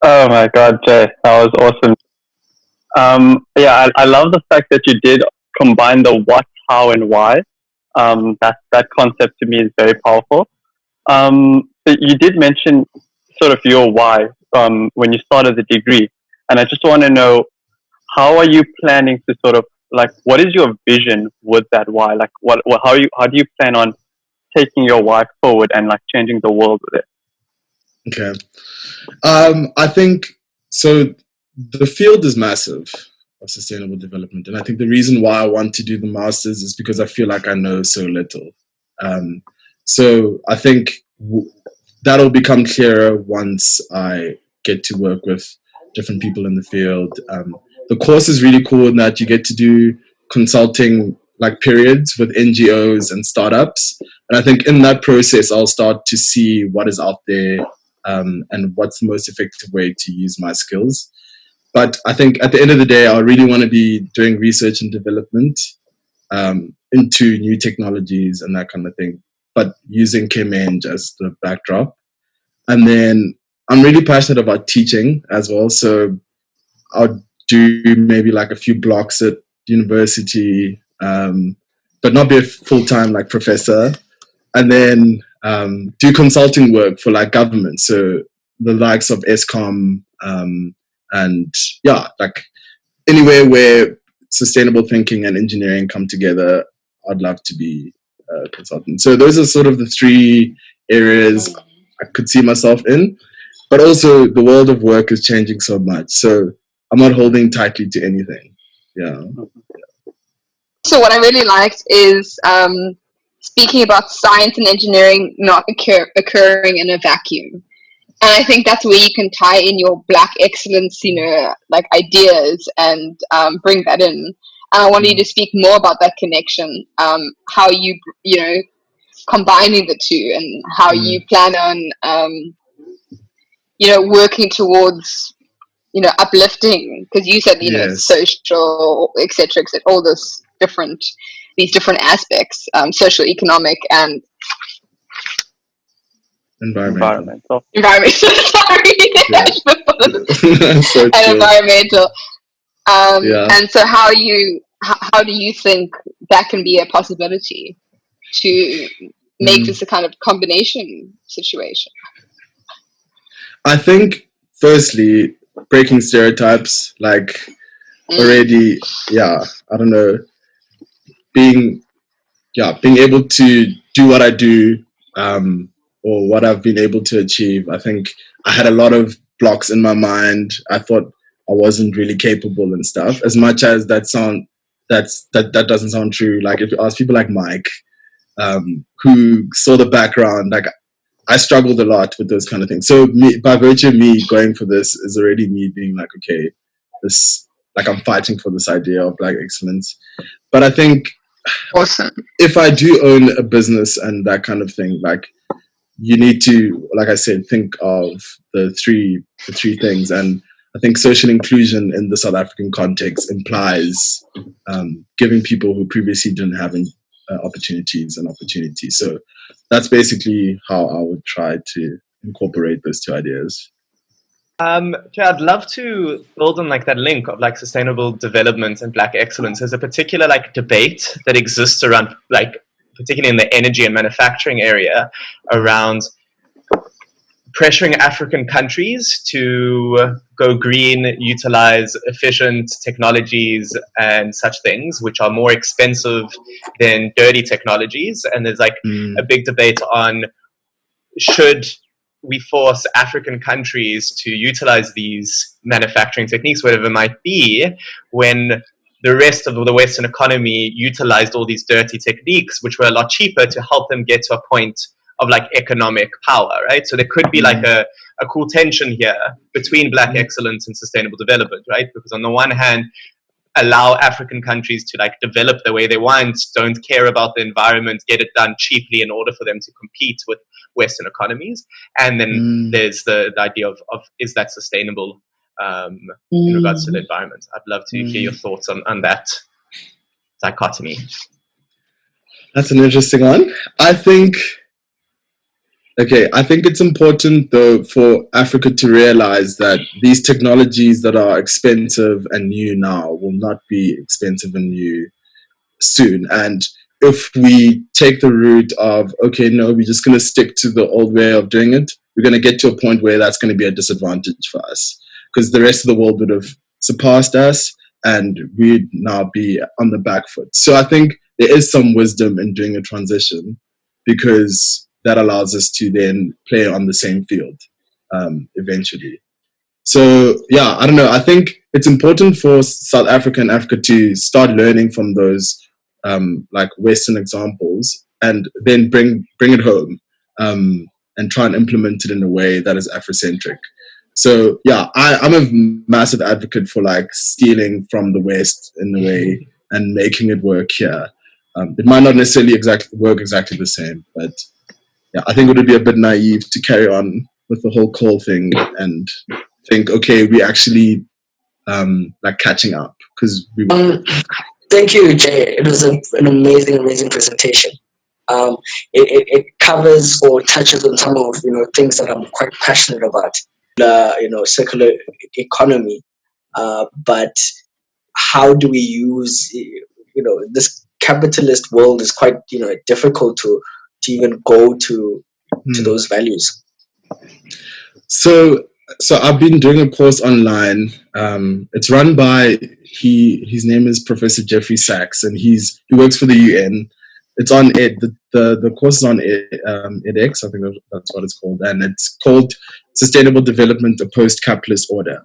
Oh my God, Jay, that was awesome. Yeah, I love the fact that you did combine the what, how, and why. That concept to me is very powerful. So you did mention sort of your why when you started the degree, and I just want to know how are you planning to sort of like what is your vision with that why? Like what how do you plan on taking your why forward and like changing the world with it? Okay. I think so. The field is massive of sustainable development, and I think the reason why I want to do the masters is because I feel like I know so little. Um, so I think that'll become clearer once I get to work with different people in the field. The course is really cool in that you get to do consulting like periods with NGOs and startups, and I think in that process I'll start to see what is out there and what's the most effective way to use my skills. But I think at the end of the day, I really want to be doing research and development into new technologies and that kind of thing, but using Kemeng as the backdrop. And then I'm really passionate about teaching as well. So I'll do maybe like a few blocks at university, but not be a full-time like professor. And then do consulting work for like government. So the likes of ESCOM, and yeah, like anywhere where sustainable thinking and engineering come together, I'd love to be a consultant. So those are sort of the three areas I could see myself in. But also, the world of work is changing so much. So I'm not holding tightly to anything. Yeah. So what I really liked is speaking about science and engineering not occurring in a vacuum. And I think that's where you can tie in your Black excellence, like ideas and bring that in. And I wanted you to speak more about that connection, how combining the two and how you plan on, working towards, uplifting, because you said, Yes. social, et cetera, all these different aspects, social, economic, and Environmental. Sorry. So And environmental. Yeah. And so how do you think that can be a possibility to make this a kind of combination situation? I think firstly, breaking stereotypes, like already, I don't know, being able to do what I do, or what I've been able to achieve. I think I had a lot of blocks in my mind. I thought I wasn't really capable and stuff. As much as that doesn't sound true. Like if you ask people like Mike, who saw the background, like I struggled a lot with those kind of things. So by virtue of me going for this is already me being like, okay, this, like I'm fighting for this idea of Black excellence. But I think awesome. If I do own a business and that kind of thing, like you need to, like I said, think of the three things. And I think social inclusion in the South African context implies giving people who previously didn't have opportunities. So that's basically how I would try to incorporate those two ideas. I'd love to build on like that link of like sustainable development and Black excellence. There's a particular like debate that exists around, like particularly in the energy and manufacturing area, around pressuring African countries to go green, utilize efficient technologies and such things, which are more expensive than dirty technologies. And there's like a big debate on should we force African countries to utilize these manufacturing techniques, whatever it might be, when the rest of the Western economy utilized all these dirty techniques, which were a lot cheaper, to help them get to a point of like economic power, right? So there could be like a cool tension here between Black excellence and sustainable development, right? Because on the one hand, allow African countries to like develop the way they want, don't care about the environment, get it done cheaply in order for them to compete with Western economies. And then there's the idea of is that sustainable in regards to the environment? I'd love to hear your thoughts on that dichotomy. That's an interesting one. I think Okay, I think it's important though for Africa to realize that these technologies that are expensive and new now will not be expensive and new soon. And if we take the route of, okay, no, we're just going to stick to the old way of doing it, we're going to get to a point where that's going to be a disadvantage for us because the rest of the world would have surpassed us and we'd now be on the back foot. So I think there is some wisdom in doing a transition because that allows us to then play on the same field eventually. So yeah, I don't know. I think it's important for South Africa and Africa to start learning from those like Western examples, and then bring it home and try and implement it in a way that is Afrocentric. So yeah, I'm a massive advocate for like stealing from the West in a way and making it work here. It might not necessarily work exactly the same, but yeah, I think it would be a bit naive to carry on with the whole coal thing and think, okay, we actually like catching up because we. Thank you, Jay. It was an amazing presentation. It covers or touches on some of things that I'm quite passionate about. Circular economy, but how do we use this capitalist world is quite difficult to even go to those values. So I've been doing a course online. It's run by his name is Professor Jeffrey Sachs, and he works for the UN. It's on the course is on edX, I think that's what it's called, and it's called Sustainable Development: A Post-Capitalist Order.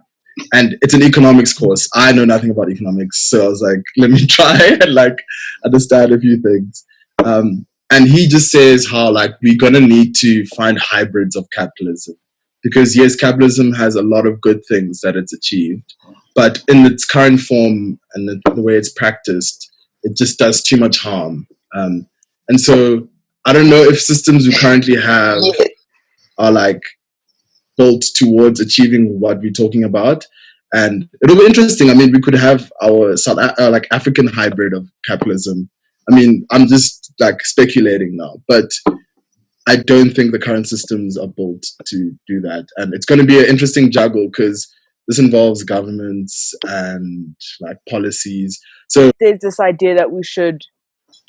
And it's an economics course. I know nothing about economics, so I was like, let me try and like understand a few things. And he just says how like we're gonna need to find hybrids of capitalism. Because yes, capitalism has a lot of good things that it's achieved, but in its current form and the way it's practiced, it just does too much harm. And so I don't know if systems we currently have are like built towards achieving what we're talking about. And it'll be interesting. I mean, we could have our like African hybrid of capitalism. I mean, I'm just like speculating now, but I don't think the current systems are built to do that. And it's going to be an interesting juggle because this involves governments and like policies. So there's this idea that we should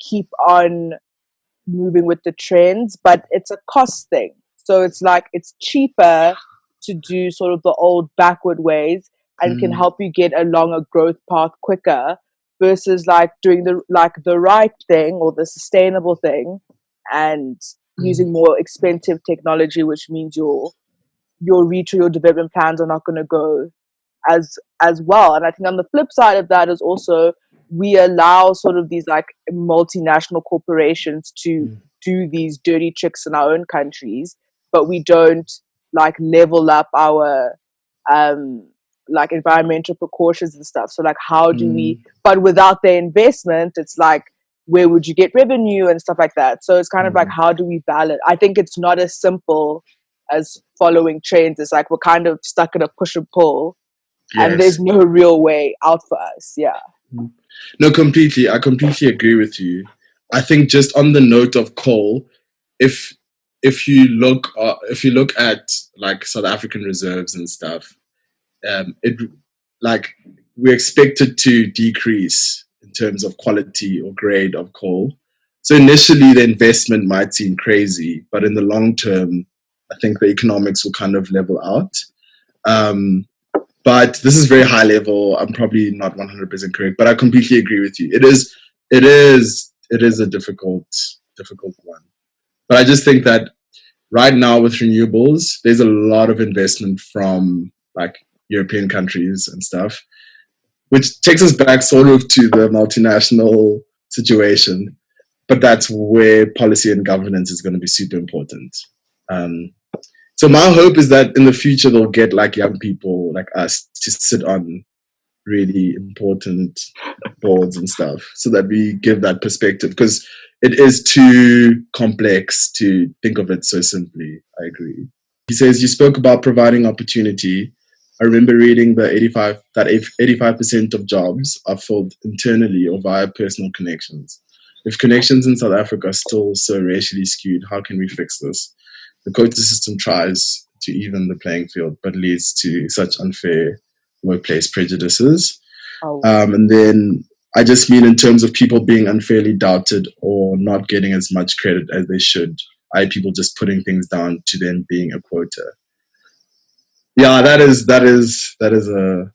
keep on moving with the trends, but it's a cost thing. So it's like it's cheaper to do sort of the old backward ways and can help you get along a growth path quicker versus like doing the right thing or the sustainable thing and using more expensive technology, which means your reach or your development plans are not going to go as well. And I think on the flip side of that is also we allow sort of these like multinational corporations to do these dirty tricks in our own countries, but we don't like level up our like environmental precautions and stuff. So like how do we, but without their investment, it's like where would you get revenue and stuff like that. So it's kind of like how do we balance? I think it's not as simple as following trends. It's like we're kind of stuck in a push and pull. Yes. And there's no real way out for us. Yeah. No, completely. I completely agree with you. I think just on the note of coal, if you look at like South African reserves and stuff, it like we expect it to decrease in terms of quality or grade of coal. So initially the investment might seem crazy, but in the long term, I think the economics will kind of level out. But this is very high level. I'm probably not 100% correct, but I completely agree with you. It is a difficult one. But I just think that right now with renewables, there's a lot of investment from like European countries and stuff, which takes us back sort of to the multinational situation. But that's where policy and governance is going to be super important. So my hope is that in the future they'll get like young people like us to sit on really important boards and stuff so that we give that perspective, because it is too complex to think of it so simply. I agree. He says, you spoke about providing opportunity. I remember reading that 85% of jobs are filled internally or via personal connections. If connections in South Africa are still so racially skewed, how can we fix this? the quota system tries to even the playing field, but leads to such unfair workplace prejudices. And then I just mean in terms of people being unfairly doubted or not getting as much credit as they should, people just putting things down to them being a quota. Yeah, that is a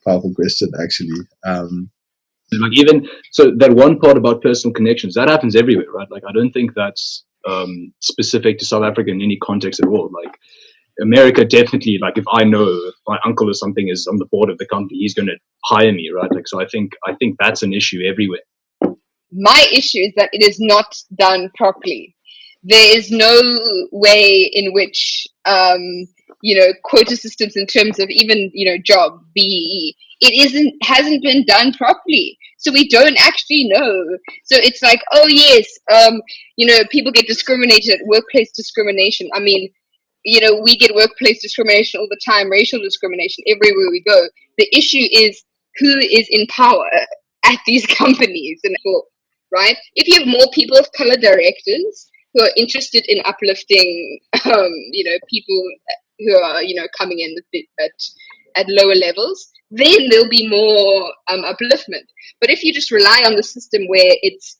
powerful question, actually. Like, even so, that one part about personal connections, that happens everywhere, right? Like, I don't think that's specific to South Africa in any context at all. Like, America definitely, like, if I know if my uncle or something is on the board of the company, he's going to hire me, right? Like, so I think that's an issue everywhere. My issue is that it is not done properly. There is no way in which quota systems in terms of even job BEE, hasn't been done properly, so we don't actually know. So it's like, oh yes, people get discriminated at workplace discrimination. I mean, we get workplace discrimination all the time, racial discrimination everywhere we go. The issue is who is in power at these companies, and right? If you have more people of color directors who are interested in uplifting, people who are, coming in at lower levels, then there'll be more upliftment. But if you just rely on the system where it's,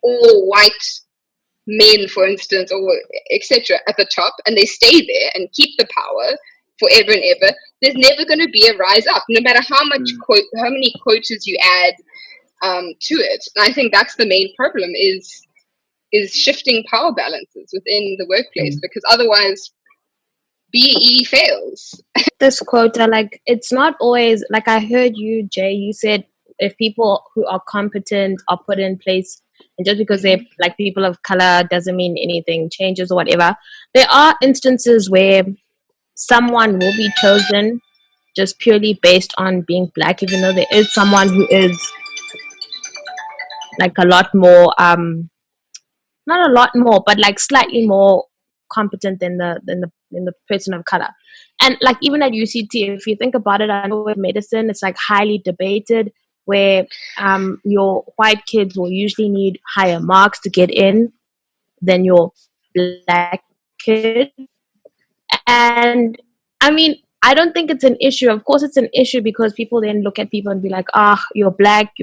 all white men, for instance, or etc. at the top, and they stay there and keep the power forever and ever, there's never going to be a rise up, no matter how many quotas you add to it. And I think that's the main problem is shifting power balances within the workplace, because otherwise BE fails. This quota, like, it's not always, like, I heard you, Jay, you said if people who are competent are put in place, and just because they're like people of color doesn't mean anything changes or whatever. There are instances where someone will be chosen just purely based on being black, even though there is someone who is like a lot more not a lot more, but like slightly more competent than the person of color. And like even at UCT, if you think about it, I know with medicine it's like highly debated, where your white kids will usually need higher marks to get in than your black kids. And I mean, I don't think it's an issue. Of course it's an issue, because people then look at people and be like, you're black.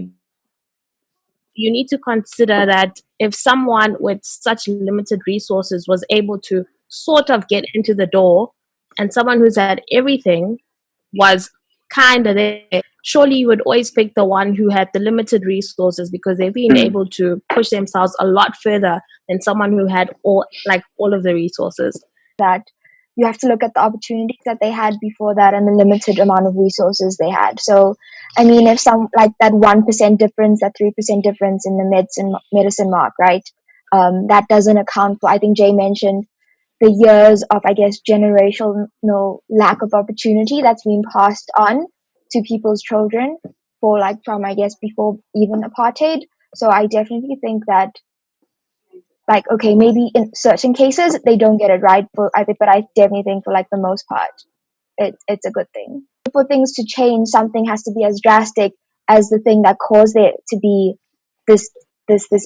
You need to consider that if someone with such limited resources was able to sort of get into the door, and someone who's had everything was kind of there, surely you would always pick the one who had the limited resources, because they've been able to push themselves a lot further than someone who had all of the resources. That you have to look at the opportunities that they had before that and the limited amount of resources they had. So, I mean, if some, like that 1% difference, that 3% difference in the medicine mark, right? That doesn't account for, I think Jay mentioned, the years of, I guess, generational lack of opportunity that's been passed on to people's children from, I guess, before even apartheid. So I definitely think that, like, okay, maybe in certain cases they don't get it right, but I definitely think for like the most part, it's a good thing. For things to change, something has to be as drastic as the thing that caused there to be this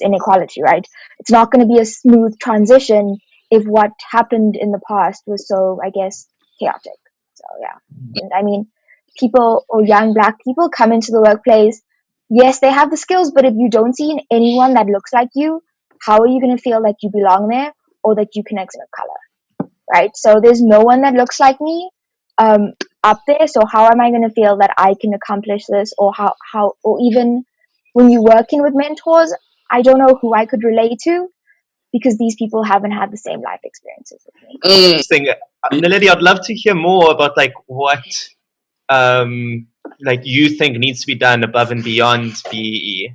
inequality, right? It's not going to be a smooth transition if what happened in the past was so, I guess, chaotic. So yeah, and I mean, people or young black people come into the workplace. Yes, they have the skills, but if you don't see anyone that looks like you, how are you going to feel like you belong there or that you connect with color, right? So there's no one that looks like me up there. So how am I going to feel that I can accomplish this, or or even when you're working with mentors, I don't know who I could relate to, because these people haven't had the same life experiences with me. Interesting. Naledi, I'd love to hear more about like what like you think needs to be done above and beyond BEE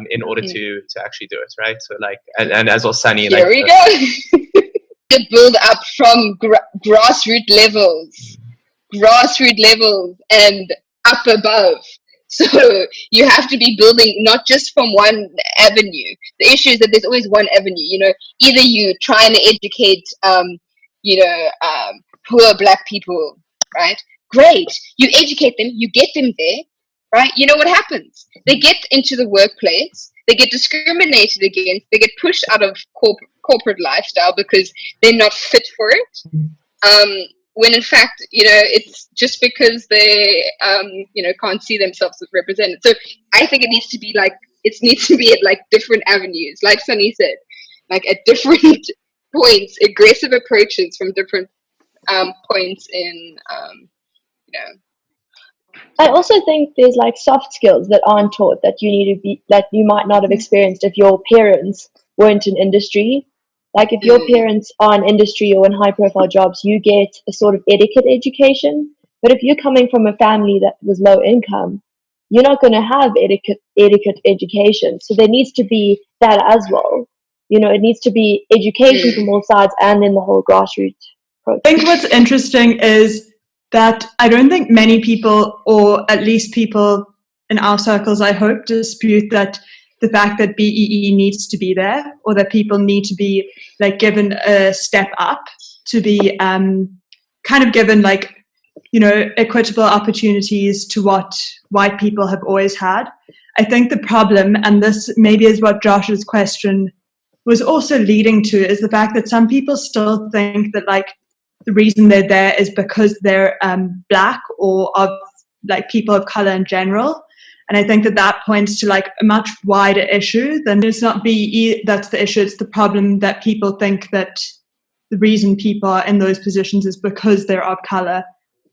in order to actually do it, right? So like, and as well, Sunny, here we go. To build up from grassroots levels and up above. So you have to be building not just from one avenue. The issue is that there's always one avenue. Either you try and educate, poor black people, right? Great, you educate them, you get them there, right? You know what happens? They get into the workplace, they get discriminated against, they get pushed out of corporate lifestyle because they're not fit for it. When in fact, it's just because they, can't see themselves represented. So I think it needs to be at like different avenues, like Sunny said, like at different points, aggressive approaches from different points in, I also think there's like soft skills that aren't taught that that you might not have experienced if your parents weren't in industry. Like if your parents are in industry or in high profile jobs, you get a sort of etiquette education. But if you're coming from a family that was low income, you're not going to have etiquette education. So there needs to be that as well. It needs to be education from all sides and in the whole grassroots process. I think what's interesting is that I don't think many people, or at least people in our circles, I hope, dispute that the fact that BEE needs to be there, or that people need to be like given a step up to be kind of given like, equitable opportunities to what white people have always had. I think the problem, and this maybe is what Josh's question was also leading to, is the fact that some people still think that like the reason they're there is because they're black or of like people of color in general. And I think that points to like a much wider issue than it's not BE that's the issue. It's the problem that people think that the reason people are in those positions is because they're of color.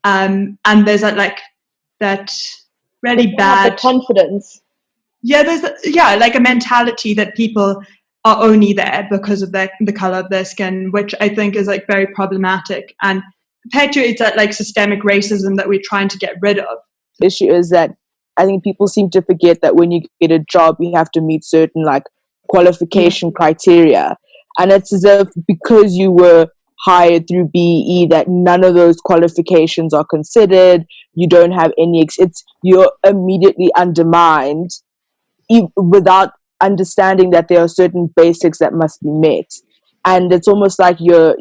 And there's that really bad confidence. Yeah, there's like a mentality that people are only there because of the color of their skin, which I think is like very problematic and perpetuates that like systemic racism that we're trying to get rid of. The issue is that I think people seem to forget that when you get a job, you have to meet certain like qualification criteria, and it's as if because you were hired through BE that none of those qualifications are considered. You don't have any. You're immediately undermined without understanding that there are certain basics that must be met, and it's almost like you're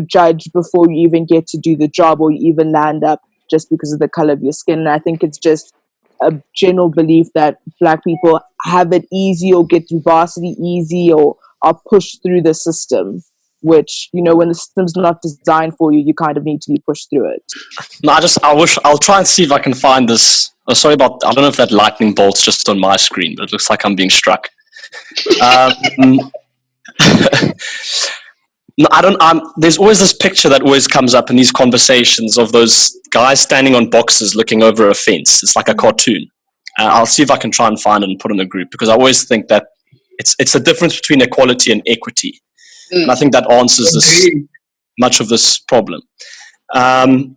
judged before you even get to do the job or you even land up just because of the color of your skin. And I think it's just a general belief that black people have it easy or get through varsity easy or are pushed through the system, which, when the system's not designed for you, you kind of need to be pushed through it. No, I'll try and see if I can find this. Oh, sorry I don't know if that lightning bolt's just on my screen, but it looks like I'm being struck. No, there's always this picture that always comes up in these conversations of those guys standing on boxes looking over a fence. It's like a cartoon. I'll see if I can try and find it and put it in a group, because I always think that it's the difference between equality and equity. And I think that answers much of this problem. But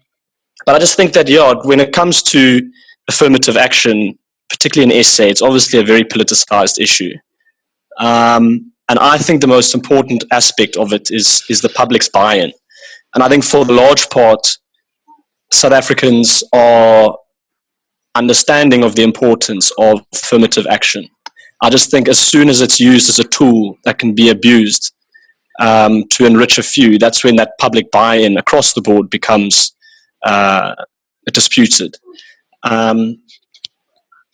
I just think that, when it comes to affirmative action, particularly in SA, it's obviously a very politicized issue. And I think the most important aspect of it is the public's buy-in. And I think for the large part, South Africans are understanding of the importance of affirmative action. I just think as soon as it's used as a tool that can be abused to enrich a few, that's when that public buy-in across the board becomes disputed. Oh,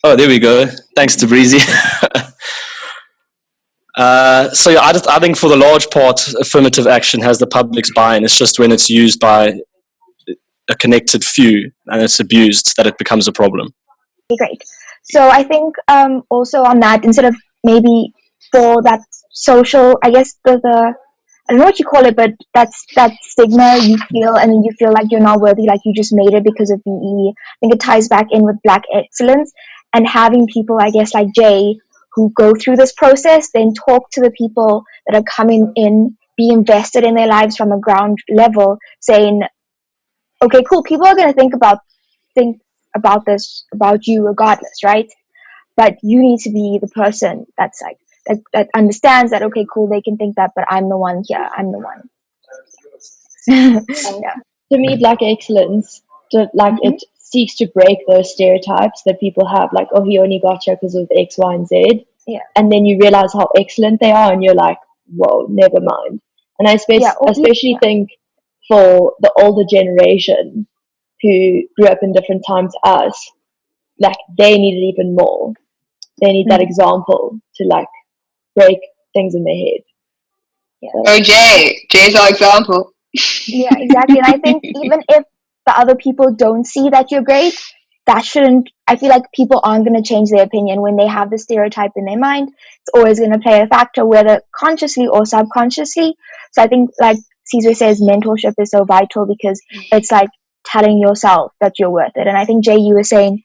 there we go. Thanks to Breezy. I think for the large part, affirmative action has the public's buy-in. It's just when it's used by a connected few and it's abused that it becomes a problem. Great. So I think also on that, instead of maybe for that social, I guess I don't know what you call it, but that stigma you feel, and then you feel like you're not worthy, like you just made it because of BE. I think it ties back in with Black excellence and having people, I guess, like Jay, who go through this process, then talk to the people that are coming in, be invested in their lives from a ground level, saying, okay, cool, people are going to think about this, about you regardless, right? But you need to be the person that's like, that understands that, okay, cool, they can think that, but I'm the one here, I'm the one. Yeah. To me, Black excellence, it seeks to break those stereotypes that people have, like, oh, he only got here because of X, Y, and Z. Yeah. And then you realize how excellent they are, and you're like, whoa, never mind. And I especially think for the older generation who grew up in different times as us, like, they need it even more. They need that example to, like, break things in their head. Oh, Jay's our example. Yeah, exactly. And I think even if the other people don't see that you're great, that shouldn't, I feel like people aren't going to change their opinion when they have the stereotype in their mind. It's always going to play a factor, whether consciously or subconsciously. So I think, like Caesar says, mentorship is so vital because it's like telling yourself that you're worth it. And I think, Jay, you were saying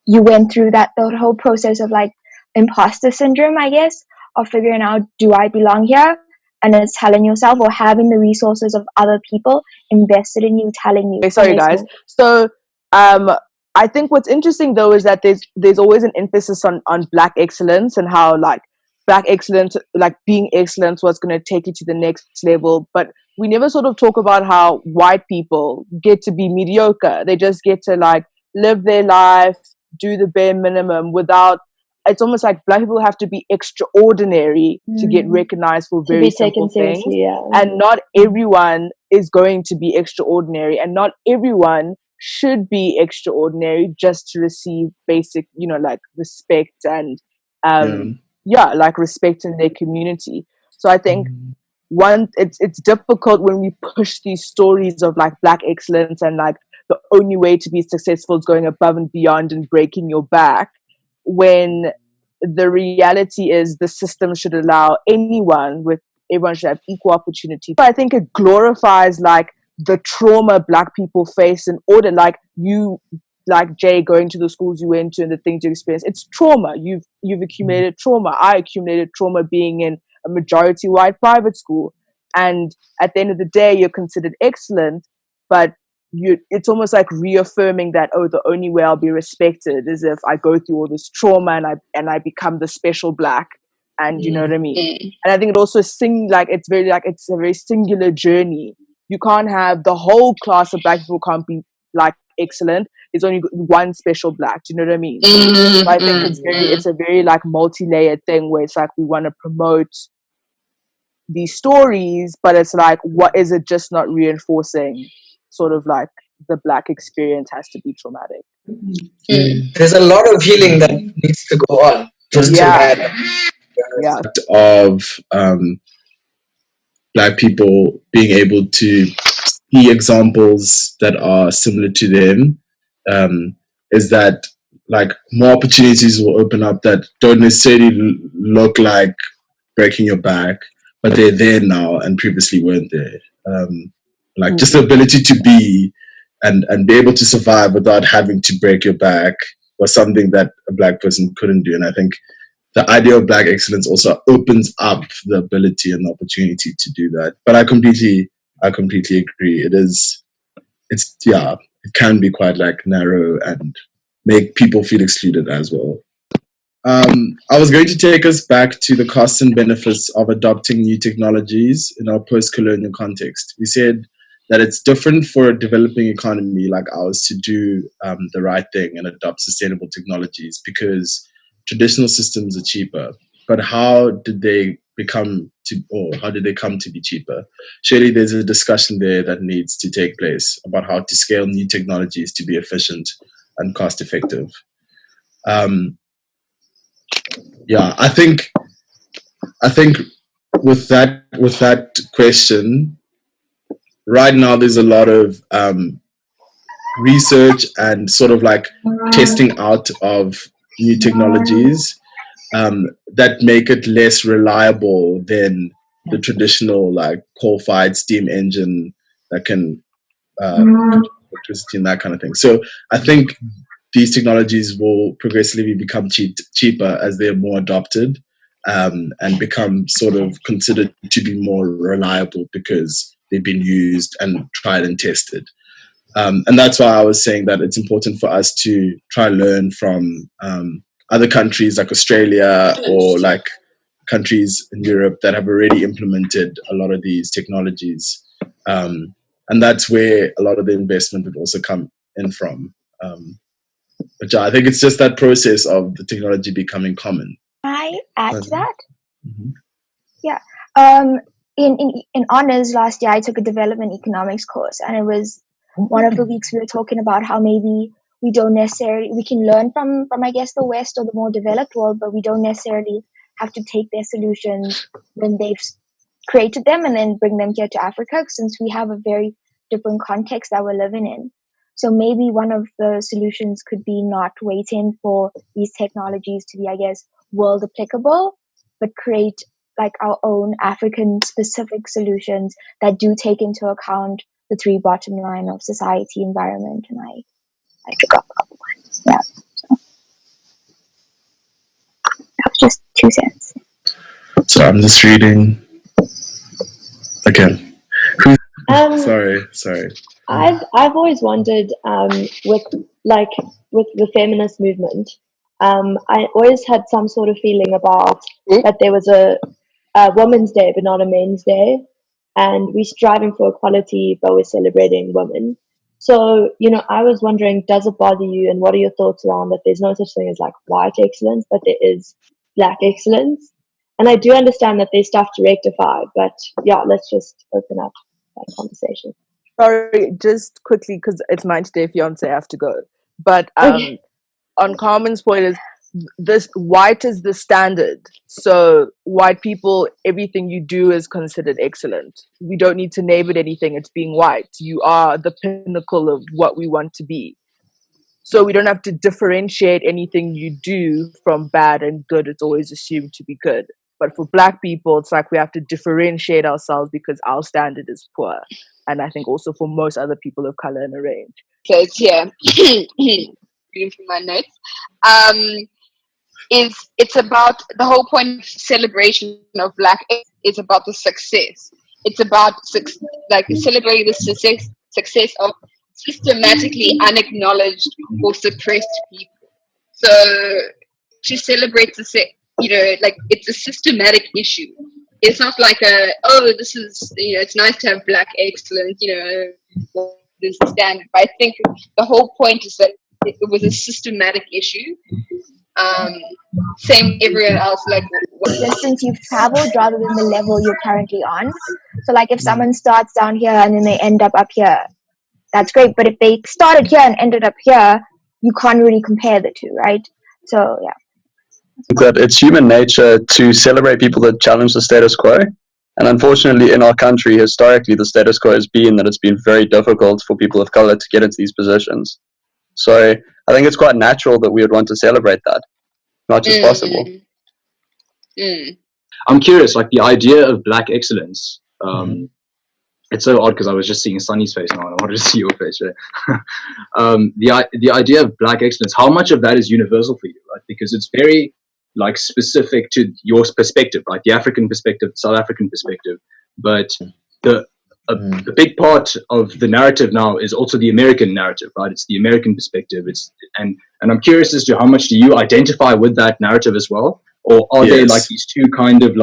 you went through that, the whole process of like imposter syndrome, I guess, of figuring out, do I belong here? And it's telling yourself, or having the resources of other people invested in you, telling you. Okay, sorry guys. So I think what's interesting though is that there's always an emphasis on Black excellence and how like Black excellence, like being excellent, what's going to take you to the next level. But we never sort of talk about how white people get to be mediocre. They just get to like live their life, do the bare minimum without. It's almost like Black people have to be extraordinary to get recognized for To very be simple taken things. seriously, yeah. And not everyone is going to be extraordinary, and not everyone should be extraordinary just to receive basic, like respect and like respect in their community. So I think it's difficult when we push these stories of like Black excellence and like the only way to be successful is going above and beyond and breaking your back, when the reality is the system should allow everyone should have equal opportunity. But I think it glorifies like the trauma Black people face in order, like Jay, going to the schools you went to and the things you experienced. It's trauma. You've accumulated trauma. I accumulated trauma being in a majority white private school. And at the end of the day, you're considered excellent, but it's almost like reaffirming that, oh, the only way I'll be respected is if I go through all this trauma and I become the special Black. And you know what I mean? And I think it also it's a very singular journey. You can't have the whole class of Black people can't be like excellent. There's only one special Black. Do you know what I mean? So I think it's a very like multi-layered thing where it's like we want to promote these stories, but it's like, what is it just not reinforcing sort of like the Black experience has to be traumatic. There's a lot of healing that needs to go on just to add of Black people being able to see examples that are similar to them, is that like more opportunities will open up that don't necessarily look like breaking your back, but they're there now and previously weren't there. Like just the ability to be and be able to survive without having to break your back was something that a Black person couldn't do. And I think the idea of Black excellence also opens up the ability and the opportunity to do that. But I completely agree. It can be quite like narrow and make people feel excluded as well. I was going to take us back to the costs and benefits of adopting new technologies in our post-colonial context. We said that it's different for a developing economy like ours to do the right thing and adopt sustainable technologies because traditional systems are cheaper. But how did they come to be cheaper? Surely there's a discussion there that needs to take place about how to scale new technologies to be efficient and cost effective. I think with that question, right now there's a lot of research and sort of like testing out of new technologies that make it less reliable than the traditional like coal-fired steam engine that can produce electricity and that kind of thing. So I think these technologies will progressively become cheaper as they're more adopted and become sort of considered to be more reliable because they've been used and tried and tested. And that's why I was saying that it's important for us to try and learn from other countries like Australia or like countries in Europe that have already implemented a lot of these technologies. And that's where a lot of the investment would also come in from. But I think it's just that process of the technology becoming common. Can I add to that? Mm-hmm. Yeah. In honors last year, I took a development economics course, and it was one of the weeks we were talking about how maybe we can learn from I guess the West or the more developed world, but we don't necessarily have to take their solutions when they've created them and then bring them here to Africa, since we have a very different context that we're living in. So maybe one of the solutions could be not waiting for these technologies to be, I guess, world applicable, but create like our own African specific solutions that do take into account the three bottom line of society, environment, and I forgot the other ones. Yeah. So that was just 2 cents. So I'm just reading again. Sorry. I've always wondered with the feminist movement. I always had some sort of feeling about that there was a Women's Day, but not a Men's Day, and we're striving for equality, but we're celebrating women. So, I was wondering, does it bother you, and what are your thoughts around that? There's no such thing as like white excellence, but there is black excellence. And I do understand that there's stuff to rectify, but yeah, let's just open up that conversation. Sorry, just quickly, because it's 90 Day Fiance, I have to go. But on Carmen's point is, this white is the standard. So white people, everything you do is considered excellent. We don't need to name it anything. It's being white. You are the pinnacle of what we want to be. So we don't have to differentiate anything you do from bad and good. It's always assumed to be good. But for black people, it's like we have to differentiate ourselves because our standard is poor. And I think also for most other people of color in a range. So it's here, reading from my notes, it's about the whole point of celebration of black is about the success. It's about celebrating the success of systematically unacknowledged or suppressed people. So to celebrate it's a systematic issue. It's not like this is, it's nice to have black excellence, this standard. But I think the whole point is that it was a systematic issue. Same everyone else, distance you've traveled rather than the level you're currently on. So like if someone starts down here and then they end up here, that's great. But if they started here and ended up here, you can't really compare the two, right? So yeah. That it's human nature to celebrate people that challenge the status quo. And unfortunately, in our country, historically, the status quo has been that it's been very difficult for people of color to get into these positions. So I think it's quite natural that we would want to celebrate that, much as possible. I'm curious, like the idea of black excellence. It's so odd because I was just seeing Sunny's face now, and I wanted to see your face. Right? The idea of black excellence. How much of that is universal for you, right? Because it's very specific to your perspective, right? The African perspective, South African perspective. But the big part of the narrative now is also the American narrative, right? It's the American perspective. And I'm curious as to how much do you identify with that narrative as well, or are there these two kind of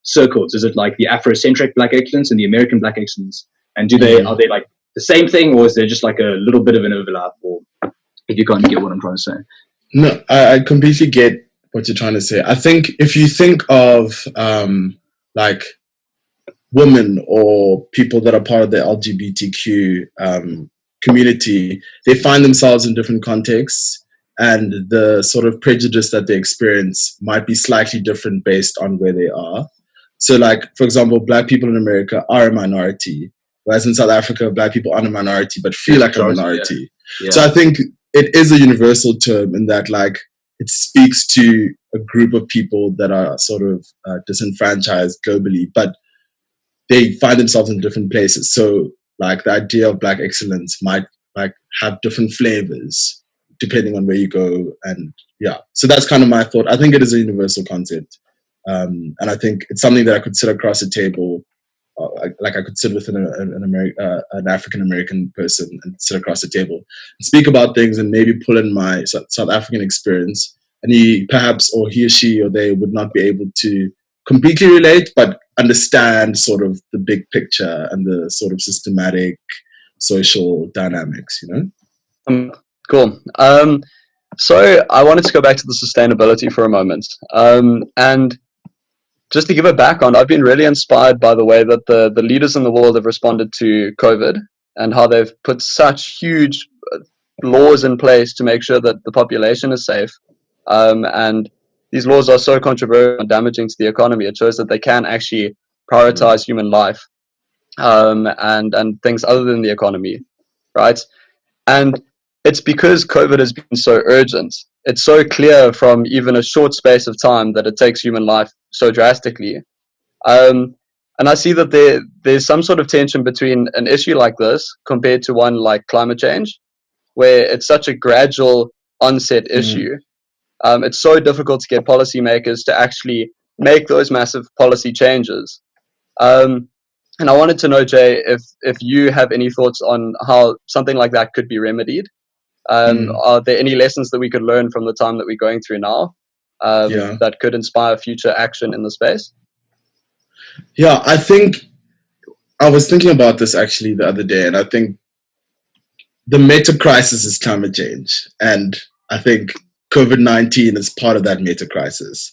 circles? Is it like the Afrocentric black excellence and the American black excellence? And are they like the same thing, or is there just like a little bit of an overlap? Or if you kind of get what I'm trying to say. No, I completely get what you're trying to say. I think if you think of women or people that are part of the LGBTQ community, they find themselves in different contexts, and the sort of prejudice that they experience might be slightly different based on where they are. So for example, black people in America are a minority, whereas in South Africa, black people aren't a minority but feel like a minority. Yeah. So I think it is a universal term in that it speaks to a group of people that are sort of disenfranchised globally, but they find themselves in different places. So the idea of black excellence might have different flavors depending on where you go. And so that's kind of my thought. I think it is a universal concept. And I think it's something that I could sit across a table, I could sit with an African-American person and sit across the table and speak about things and maybe pull in my South African experience. And he or she or they would not be able to completely relate, but understand sort of the big picture and the sort of systematic social dynamics, Cool. So I wanted to go back to the sustainability for a moment. And just to give a background, I've been really inspired by the way that the leaders in the world have responded to COVID and how they've put such huge laws in place to make sure that the population is safe. And these laws are so controversial and damaging to the economy. It shows that they can actually prioritize human life, and things other than the economy, right? And it's because COVID has been so urgent. It's so clear from even a short space of time that it takes human life so drastically. And I see that there's some sort of tension between an issue like this compared to one like climate change, where it's such a gradual onset issue. It's so difficult to get policymakers to actually make those massive policy changes. And I wanted to know, Jay, if you have any thoughts on how something like that could be remedied. Are there any lessons that we could learn from the time that we're going through now, that could inspire future action in the space? Yeah, I think I was thinking about this actually the other day, and I think the meta crisis is climate change, and I think COVID-19 is part of that meta crisis.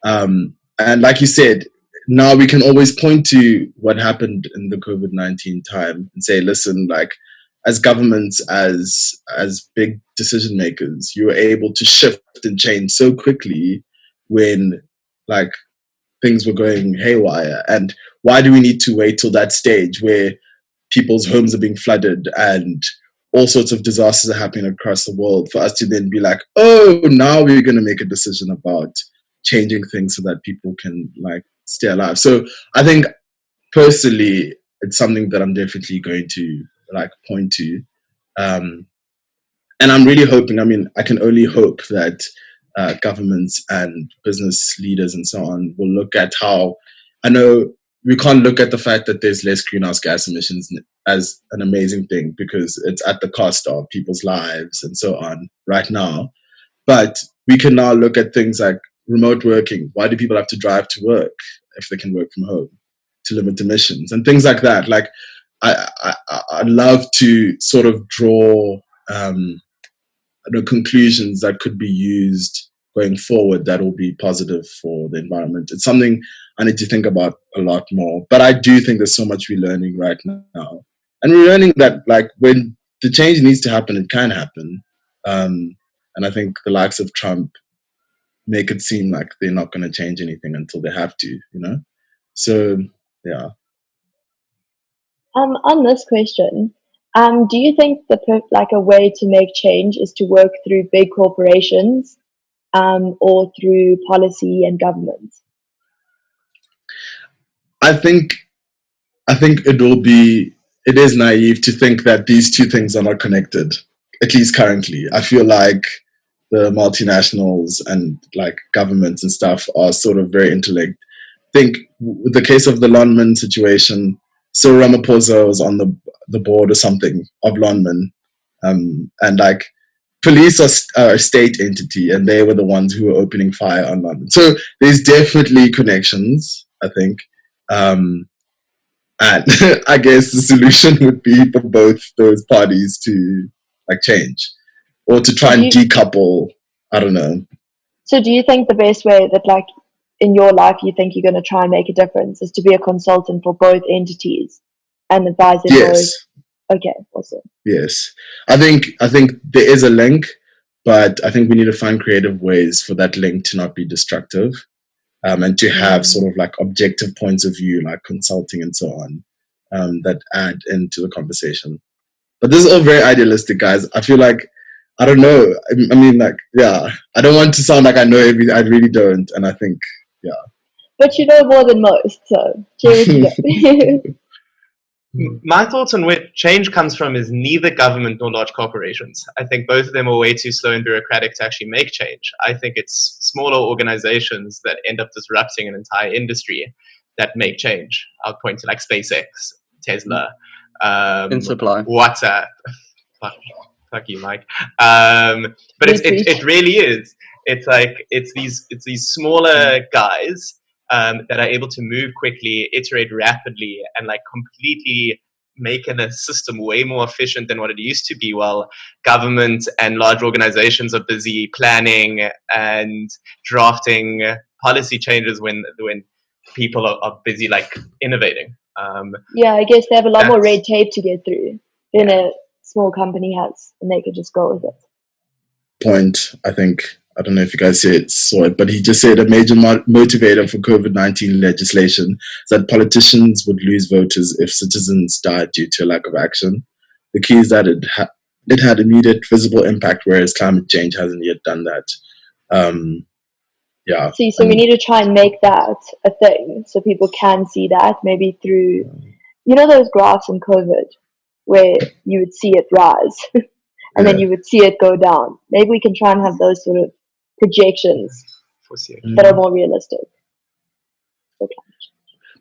And like you said, now we can always point to what happened in the COVID-19 time and say, listen, like, as governments, as big decision makers, you were able to shift and change so quickly when like things were going haywire. And why do we need to wait till that stage where people's homes are being flooded and all sorts of disasters are happening across the world for us to then be like, oh, now we're going to make a decision about changing things so that people can like stay alive. So I think personally, it's something that I'm definitely going to like point to. And I'm really hoping, I mean, I can only hope that governments and business leaders and so on will look at how, I know we can't look at the fact that there's less greenhouse gas emissions as an amazing thing because it's at the cost of people's lives and so on right now. But we can now look at things like remote working. Why do people have to drive to work if they can work from home? To limit emissions and things like that. Like, I'd love to sort of draw the conclusions that could be used going forward that will be positive for the environment. It's something I need to think about a lot more. But I do think there's so much we're learning right now. And we're learning that like when the change needs to happen, it can happen. And I think the likes of Trump make it seem like they're not going to change anything until they have to, you know? So, yeah. On this question, do you think like a way to make change is to work through big corporations, or through policy and government? I think it is naive to think that these two things are not connected, at least currently. I feel like the multinationals and like governments and stuff are sort of very interlinked. I think with the case of the Lonman situation, so Ramaphosa was on the board or something of Lonman, and like police are a state entity, and they were the ones who were opening fire on Lonman. So there's definitely connections, I think. And I guess the solution would be for both those parties to like change or to try and decouple. I don't know. So do you think the best way that like in your life you think you're going to try and make a difference is to be a consultant for both entities and advise them both? Okay, awesome. Yes. I think there is a link, but I think we need to find creative ways for that link to not be destructive. And to have sort of like objective points of view, like consulting and so on, that add into the conversation. But this is all very idealistic, guys. I feel like, I don't know. I mean, like, yeah, I don't want to sound like I know everything. I really don't. And I think, yeah. But you know more than most, so share what you know. My thoughts on where change comes from is neither government nor large corporations. I think both of them are way too slow and bureaucratic to actually make change. I think it's smaller organizations that end up disrupting an entire industry that make change. I'll point to like SpaceX, Tesla, InSupply, WhatsApp. Fuck you, Mike. But it really is. It's like it's these smaller guys that are able to move quickly, iterate rapidly, and like completely making a system way more efficient than what it used to be, while government and large organizations are busy planning and drafting policy changes when people are busy like innovating. Yeah, I guess they have a lot more red tape to get through than a small company has, and they could just go with it. Point. I think I don't know if you guys saw it, but he just said a major motivator for COVID-19 legislation is that politicians would lose voters if citizens died due to a lack of action. The key is that it had immediate visible impact, whereas climate change hasn't yet done that. Yeah. See, so we need to try and make that a thing so people can see that, maybe through, you know, those graphs in COVID where you would see it rise and then you would see it go down. Maybe we can try and have those sort of projections that are more realistic. Okay.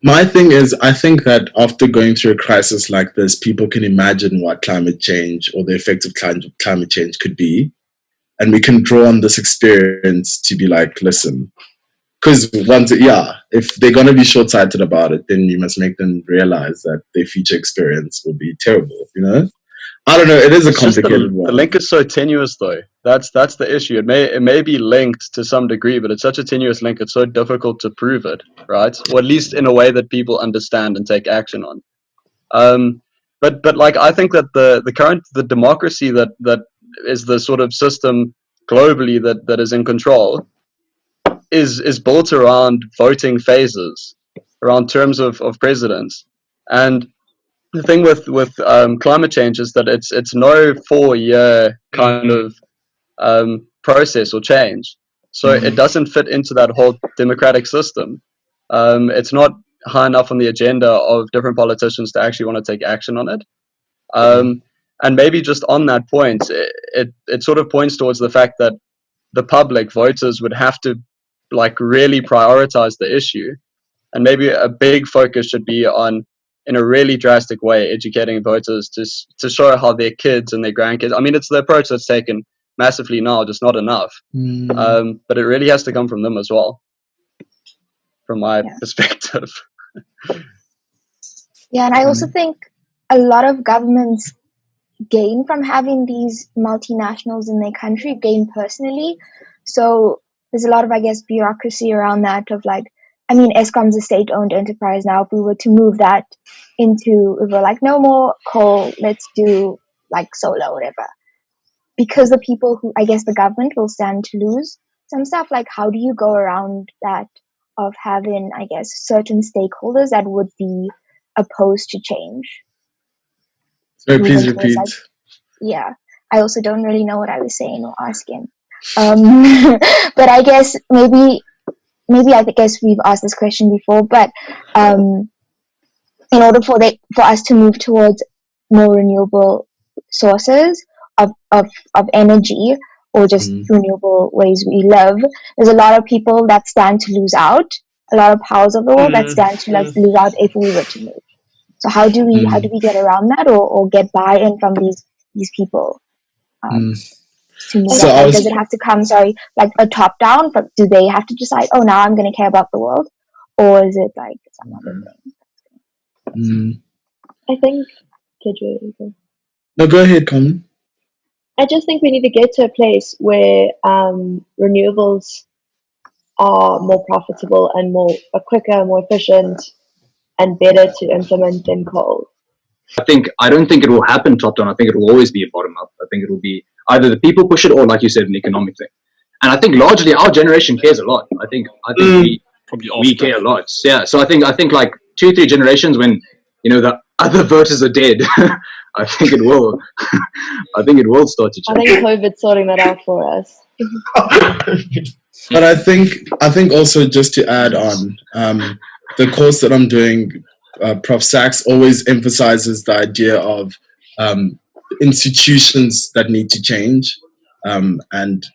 My thing is, I think that after going through a crisis like this, people can imagine what climate change or the effects of climate change could be. And we can draw on this experience to be like, listen, because if they're going to be short-sighted about it, then you must make them realize that their future experience will be terrible, you know? I don't know. It is a complicated one. The link is so tenuous, though. That's the issue. It may be linked to some degree, but it's such a tenuous link. It's so difficult to prove it, right? Or at least in a way that people understand and take action on. But like I think that the democracy that is the sort of system globally that is in control is built around voting phases, around terms of presidents, and the thing with climate change is that it's no 4-year kind of process or change, so it doesn't fit into that whole democratic system. It's not high enough on the agenda of different politicians to actually want to take action on it. And maybe just on that point, it sort of points towards the fact that the public voters would have to like really prioritize the issue, and maybe a big focus should be on, in a really drastic way, educating voters to show how their kids and their grandkids. I mean, it's the approach that's taken massively now, just not enough. But it really has to come from them as well, from my perspective. Yeah, and I also think a lot of governments gain from having these multinationals in their country, gain personally. So there's a lot of, I guess, bureaucracy around that of like, I mean, Eskom's a state-owned enterprise now. If we were to move that into, if we're like, no more coal, let's do like solar or whatever. Because the people who, I guess the government will stand to lose some stuff, like how do you go around that of having, I guess, certain stakeholders that would be opposed to change? Sorry, please repeat. Yeah, I also don't really know what I was saying or asking. But I guess maybe I guess we've asked this question before, but in order for us to move towards more renewable sources of energy, or just renewable ways we live, there's a lot of people that stand to lose out, a lot of powers of the world that stand to lose out if we were to move. So how do we get around that, or get buy-in from these people? To move does it have to come, like a top down? Do they have to decide, oh, now I'm going to care about the world? Or is it like some other thing? I think, no, go ahead, Coleman. I just think we need to get to a place where renewables are more profitable and quicker, more efficient, and better to implement than coal. I don't think it will happen top down. I think it will always be a bottom up. I think it will be either the people push it, or, like you said, an economic thing. And I think largely our generation cares a lot. I think we care a lot. Yeah. So I think like 2-3 generations, when the other voters are dead, I think it will. I think it will start to change. I think COVID's sorting that out for us. But I think also, just to add on, the course that I'm doing, Prof. Sachs always emphasizes the idea of institutions that need to change, and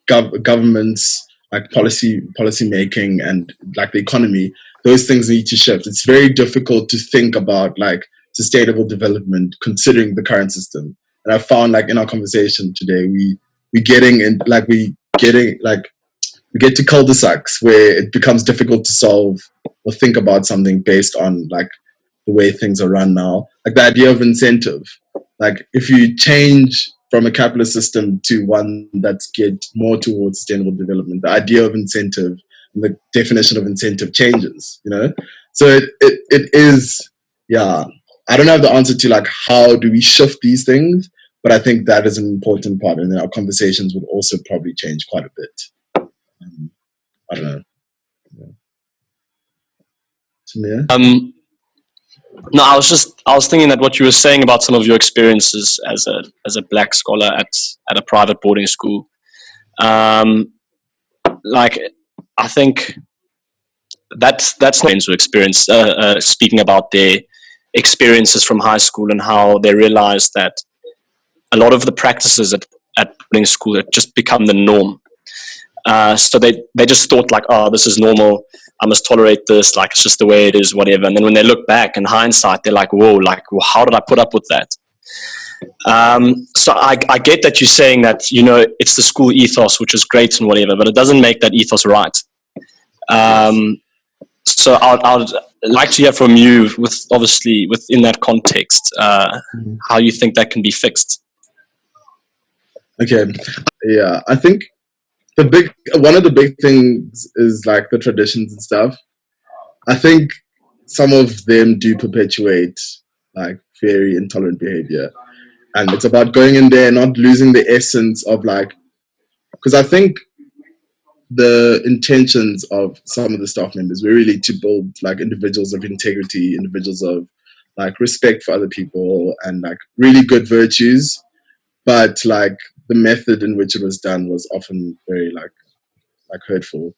governments, like policy making, and like the economy. Those things need to shift. It's very difficult to think about like sustainable development considering the current system. And I found, like, in our conversation today, we get to cul-de-sacs where it becomes difficult to solve or think about something based on like the way things are run now. Like the idea of incentive. Like if you change from a capitalist system to one that's geared more towards sustainable development, the idea of incentive and the definition of incentive changes, So it is, I don't have the answer to like how do we shift these things, But I think that is an important part, and then our conversations would also probably change quite a bit. I don't know. Yeah. Tamir? No, I was thinking that what you were saying about some of your experiences as a black scholar at a private boarding school, like I think that's not experience. Speaking about their experiences from high school and how they realized that a lot of the practices at boarding school had just become the norm. So they just thought like, oh, this is normal. I must tolerate this. Like, it's just the way it is, whatever. And then when they look back in hindsight, they're like, whoa, like, well, how did I put up with that? So I get that you're saying that, you know, it's the school ethos, which is great and whatever, but it doesn't make that ethos right. So I'd like to hear from you, with obviously within that context, how you think that can be fixed. Okay. Yeah, I think one of the big things is like the traditions and stuff. I think some of them do perpetuate like very intolerant behavior, and it's about going in there and not losing the essence of like, because I think the intentions of some of the staff members were really to build like individuals of integrity, individuals of like respect for other people and like really good virtues, but like the method in which it was done was often very like hurtful.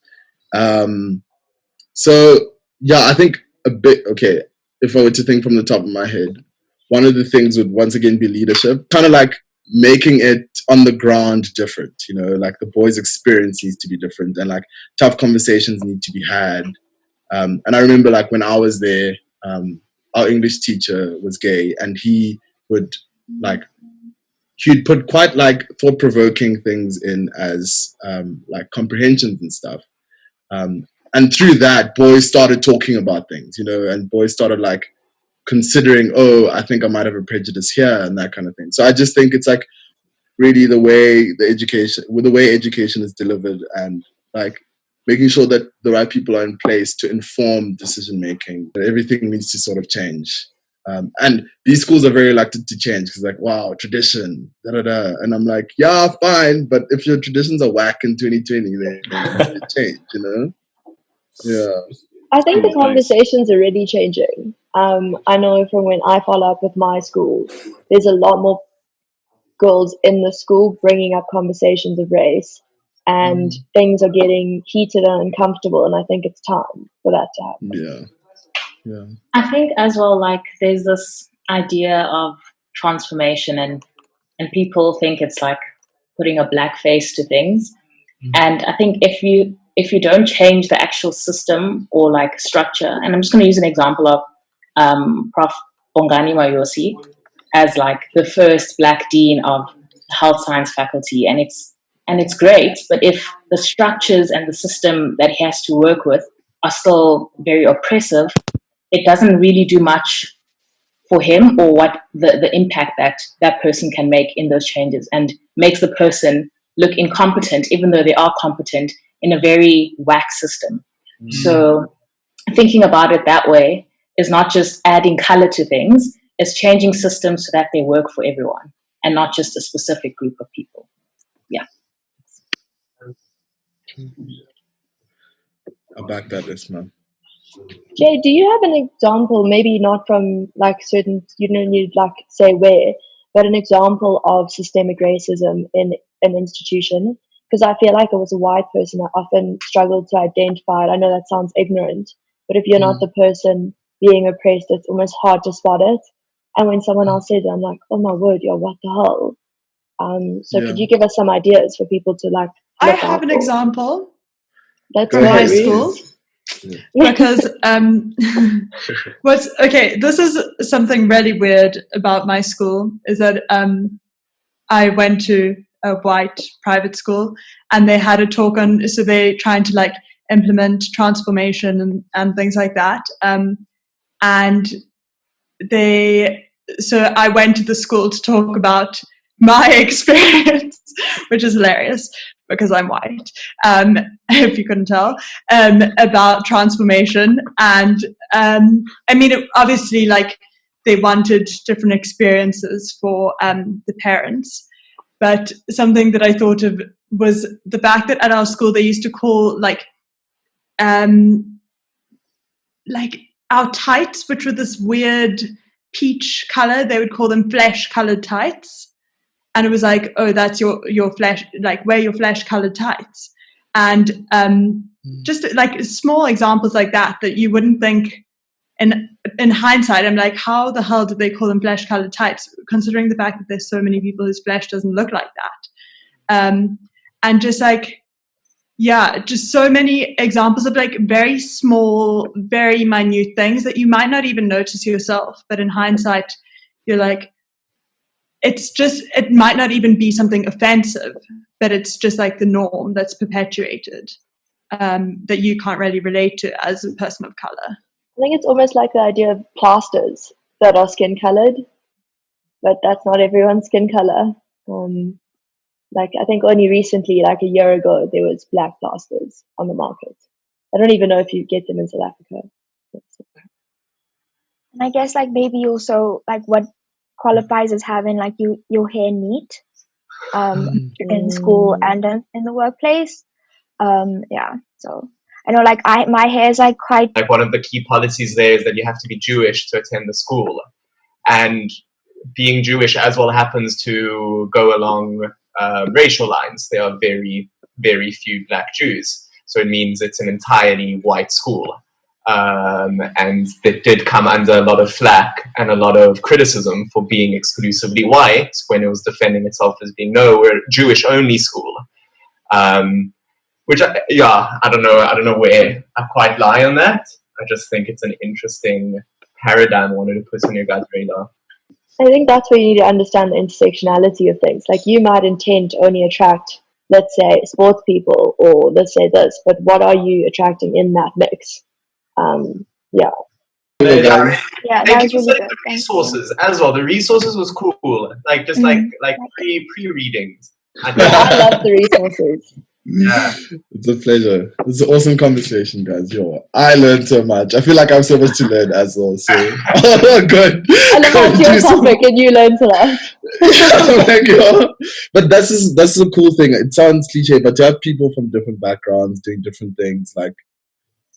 So yeah, I think a bit, okay, if I were to think from the top of my head, one of the things would once again be leadership, kind of like making it on the ground different, you know, like the boys' experience needs to be different and like tough conversations need to be had. And I remember like when I was there, our English teacher was gay and he would like, he'd put quite like thought-provoking things in as like comprehensions and stuff. And through that, boys started talking about things, you know, and boys started like considering, oh, I think I might have a prejudice here and that kind of thing. So I just think it's like really the way education is delivered and like making sure that the right people are in place to inform decision making. Everything needs to sort of change. And these schools are very reluctant to change because like, wow, tradition, da da da. And I'm like, yeah, fine, but if your traditions are whack in 2020, then you change, you know? Yeah. I think the conversations are really changing. I know from when I follow up with my school, there's a lot more girls in the school bringing up conversations of race, and things are getting heated and uncomfortable, and I think it's time for that to happen. Yeah. I think as well, like there's this idea of transformation and people think it's like putting a black face to things. And I think if you don't change the actual system or like structure, and I'm just going to use an example of Prof. Bongani Mayosi as like the first black dean of health science faculty, and it's great, but if the structures and the system that he has to work with are still very oppressive, it doesn't really do much for him or what the impact that person can make in those changes, and makes the person look incompetent even though they are competent in a very whack system. So thinking about it that way is not just adding color to things, it's changing systems so that they work for everyone and not just a specific group of people. Yeah. I back that, Isma. Jay, do you have an example, maybe not from like certain, you don't need like say where, but an example of systemic racism in an institution? Because I feel like it was a white person, I often struggled to identify it. I know that sounds ignorant, but if you're not the person being oppressed, it's almost hard to spot it. And when someone else says it, I'm like, oh my word, yo, what the hell? So could you give us some ideas for people to like? I have an example from high school. Because this is something really weird about my school, is that I went to a white private school and they had a talk on, so they're trying to like implement transformation and things like that, and so I went to the school to talk about my experience, which is hilarious because I'm white, if you couldn't tell, about transformation. And I mean, obviously, like they wanted different experiences for the parents. But something that I thought of was the fact that at our school they used to call like our tights, which were this weird peach color, they would call them flesh colored tights. And it was like, oh, that's your flesh, like wear your flesh colored tights. And just like small examples like that you wouldn't think in hindsight. I'm like, how the hell did they call them flesh colored tights, considering the fact that there's so many people whose flesh doesn't look like that. And just like, yeah, just so many examples of like very small, very minute things that you might not even notice yourself, but in hindsight you're like, it might not even be something offensive, but it's just like the norm that's perpetuated, that you can't really relate to as a person of color. I think it's almost like the idea of plasters that are skin colored, but that's not everyone's skin color. Like I think only recently, like a year ago, there was black plasters on the market. I don't even know if you get them in South Africa. And I guess like maybe also like what qualifies as having like your hair neat in school and in the workplace. Yeah, so I know like my hair is like quite like one of the key policies there is that you have to be Jewish to attend the school, and being Jewish as well happens to go along racial lines. There are very, very few black Jews, so it means it's an entirely white school. And it did come under a lot of flack and a lot of criticism for being exclusively white when it was defending itself as being, no, we're a Jewish-only school. Which, I don't know where I quite lie on that. I just think it's an interesting paradigm I wanted to put on your guys' radar. I think that's where you need to understand the intersectionality of things. Like you might intend to only attract, let's say, sports people, or let's say this, but what are you attracting in that mix? Yeah, that was really good. The resources as well. The resources was cool. Like just like pre-readings. I love the resources. Yeah, it's a pleasure. It's an awesome conversation, guys. I learned so much. I feel like I have so much to learn as well. So, good. I love how it's your topic and you learned a lot. But that's a cool thing. It sounds cliche, but to have people from different backgrounds doing different things, like,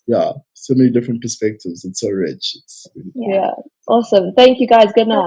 so many different perspectives. It's so rich. It's really yeah, awesome. Thank you, guys. Good night.